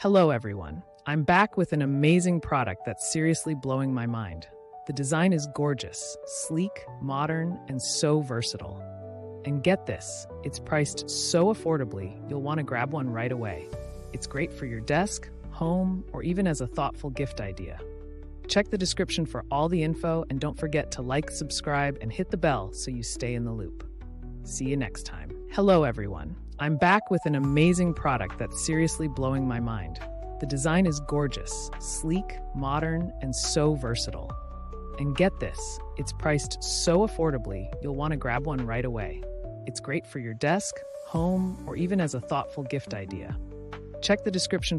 Hello, everyone. I'm back with an amazing product that's seriously blowing my mind. The design is gorgeous, sleek, modern, and so versatile. And get this, it's priced so affordably, you'll want to grab one right away. It's great for your desk, home, or even as a thoughtful gift idea. Check the description for all the info, and don't forget to like, subscribe, and hit the bell so you stay in the loop. See you next time. Hello, everyone. I'm back with an amazing product that's seriously blowing my mind. The design is gorgeous, sleek, modern, and so versatile. And get this, it's priced so affordably, you'll want to grab one right away. It's great for your desk, home, or even as a thoughtful gift idea. Check the description for